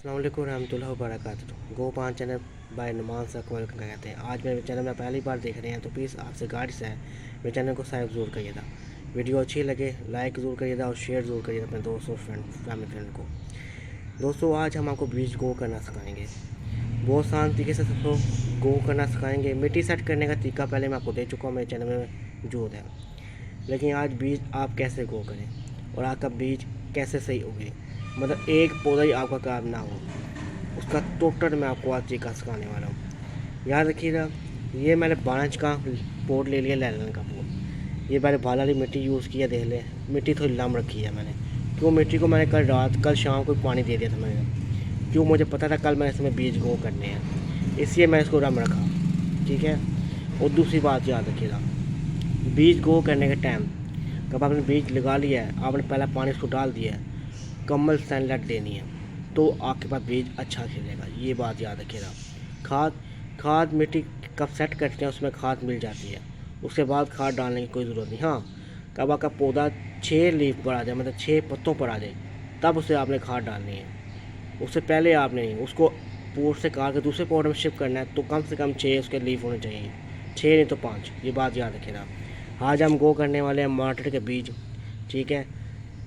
अस्सलाम वालेकुम रहमतुल्लाहि व बरकातुहू। गो पान चैनल बाय नुमान सकमल कहते हैं। आज मेरे चैनल में पहली बार देख रहे हैं तो प्लीज़ आपसे गाइड से है मेरे चैनल को सब्सक्राइब ज़रूर करिएगा। वीडियो अच्छी लगे लाइक ज़रूर करिएगा और शेयर ज़रूर करिएगा अपने दोस्तों फैमिली फ्रेंड को। दोस्तों आज हम आपको बीज गो करना सिखाएंगे। बहुत आसान तरीके से सबको गो करना सिखाएंगे। मिट्टी सेट करने का तरीका पहले मैं आपको दे चुका हूँ, मेरे चैनल में मौजूद है। लेकिन आज बीज आप कैसे गो करें और आपका बीज कैसे सही उगे, मतलब एक पौधा ही आपका काम ना हो, उसका टोटल मैं आपको आज तरीका सिखाने वाला हूँ। याद रखिएगा, ये मैंने 12 इंच का पोट ले लिया, लैलन का पोट। ये मैंने बाल वाली मिट्टी यूज़ किया, देख ले मिट्टी थोड़ी लम रखी है मैंने, क्यों मिट्टी को मैंने कल शाम को पानी दे दिया था मैंने, क्यों मुझे पता था कल मैंने इसमें बीज गो करने हैं, इसलिए मैं इसको रम रखा। ठीक है। और दूसरी बात याद रखिएगा, बीज गो करने के टाइम जब आपने बीज लगा लिया है, आपने पहला पानी उसको डाल दिया है, कमल सनलाइट देनी है तो आपके पास बीज अच्छा खिलेगा। ये बात याद रखिएगा। खाद मिट्टी कब सेट करते हैं उसमें खाद मिल जाती है, उसके बाद खाद डालने की कोई ज़रूरत नहीं। हाँ, कब आपका पौधा 6 लीफ पर आ जाए, मतलब 6 पत्तों पर आ जाए, तब उसे आपने खाद डालनी है। उससे पहले आपने उसको पोट से काट के दूसरे पोट में शिफ्ट करना है, तो कम से कम 6 उसके लीफ होने चाहिए, 6 नहीं तो 5। ये बात याद रखिएगा। आज हम गो करने वाले हैं मटर के बीज। ठीक है,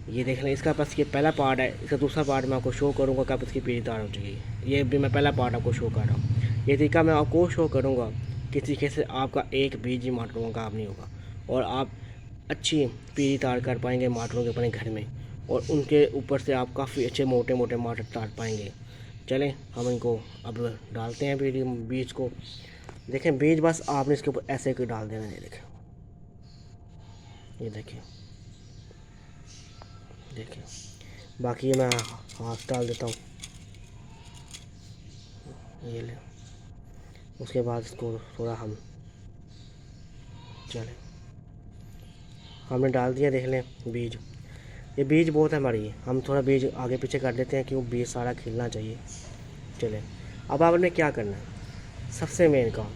ये देख लें, इसका बस ये पहला पार्ट है, इसका दूसरा पार्ट मैं आपको शो करूँगा कब इसकी पीली तार हो जाएगी। ये भी मैं पहला पार्ट आपको शो कर रहा हूँ। ये तरीका मैं आपको शो करूँगा किस तरीके से आपका एक बीज ही मटरों का काम नहीं होगा और आप अच्छी पीली तार कर पाएंगे मटरों के अपने घर में, और उनके ऊपर से आप काफ़ी अच्छे मोटे मोटे मटर तार पाएंगे। चलें हम इनको अब डालते हैं बीज को। देखें, बीज बस आपने इसके ऊपर ऐसे कर डाल देना। ये देखें, ये देखिए, देखिए, बाकी मैं हाथ डाल देता हूँ। ये ले, उसके बाद इसको थोड़ा हम चलें, हमने डाल दिया। देख लें बीज, ये बीज बहुत है हमारी, हम थोड़ा बीज आगे पीछे कर देते हैं क्यों बीज सारा खिलना चाहिए। चलें, अब आपने क्या करना है, सबसे मेन काम,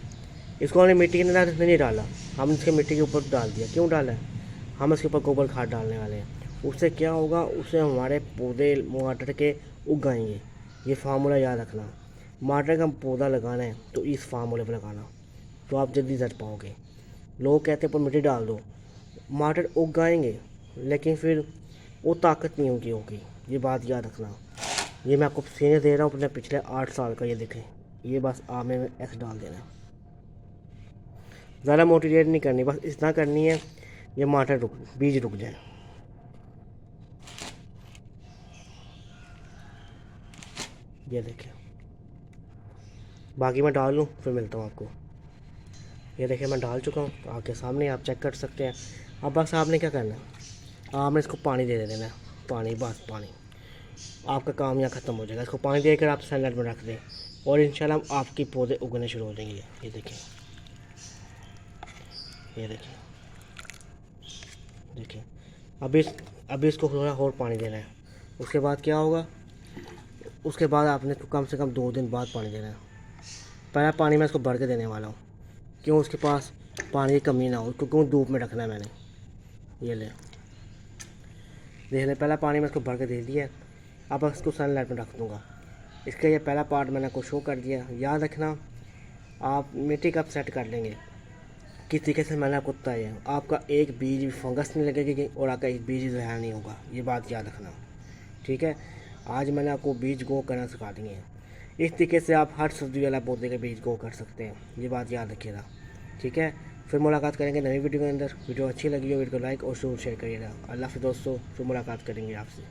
इसको हमने मिट्टी के अंदर नहीं डाला, हमने इसके मिट्टी के ऊपर डाल दिया। क्यों डाला है, हम इसके ऊपर गोबर खाद डालने वाले हैं। उससे क्या होगा, उससे हमारे पौधे मटर के उग आएंगे। ये फार्मूला याद रखना, मटर का पौधा लगाना है तो इस फार्मूले पर लगाना, तो आप जल्दी जड़ पाओगे। लोग कहते हैं पर मिट्टी डाल दो, मटर उग आएंगे लेकिन फिर वो ताकत नहीं उनकी होगी। ये बात याद रखना। ये मैं आपको सीनियर दे रहा हूँ अपने पिछले 8 साल का। ये देखें, ये बस आपने ऐसे डाल देना है, ज़्यादा मोटिवेट नहीं करनी, बस इतना करनी है ये मटर बीज रुक जाए। ये देखिए, बाकी मैं डाल लूँ फिर मिलता हूँ आपको। ये देखिए मैं डाल चुका हूँ, आपके सामने आप चेक कर सकते हैं। अब बस आपने क्या करना है, आपने इसको पानी दे देना है, पानी, बस पानी, आपका काम यहाँ ख़त्म हो जाएगा। इसको पानी देकर आप सनलाइट में रख दें और इंशाल्लाह आपके पौधे उगने शुरू हो जाएंगे। ये देखिए, ये देखिए, देखिए, अभी इसको थोड़ा और पानी देना है। उसके बाद क्या होगा, उसके बाद आपने कम से कम 2 दिन बाद पानी देना है। पहला पानी मैं इसको भर के देने वाला हूँ, क्यों उसके पास पानी की कमी ना हो, क्योंकि धूप में रखना है मैंने। ये ले, देख लें, पहला पानी मैं इसको भर के दे दिया। अब इसको सनलाइट में रख दूँगा। इसका ये पहला पार्ट मैंने आपको शो कर दिया। याद रखना, आप मिट्टी कब सेट कर लेंगे किस तरीके से मैंने आपको बताया, आपका एक बीज भी फंगस नहीं लगेगी और आपका एक बीज भी ज़हर नहीं होगा। ये बात याद रखना। ठीक है, आज मैंने आपको बीज गो करना सिखा दिए हैं। इस तरीके से आप हर सब्जी वाला पौधे के बीज गो कर सकते हैं। ये बात याद रखिएगा। ठीक है, फिर मुलाकात करेंगे नई वीडियो के अंदर। वीडियो अच्छी लगी हो वीडियो को लाइक और शेयर करिएगा। अल्लाह हाफ़िज़ दोस्तों, फिर मुलाकात करेंगे आपसे।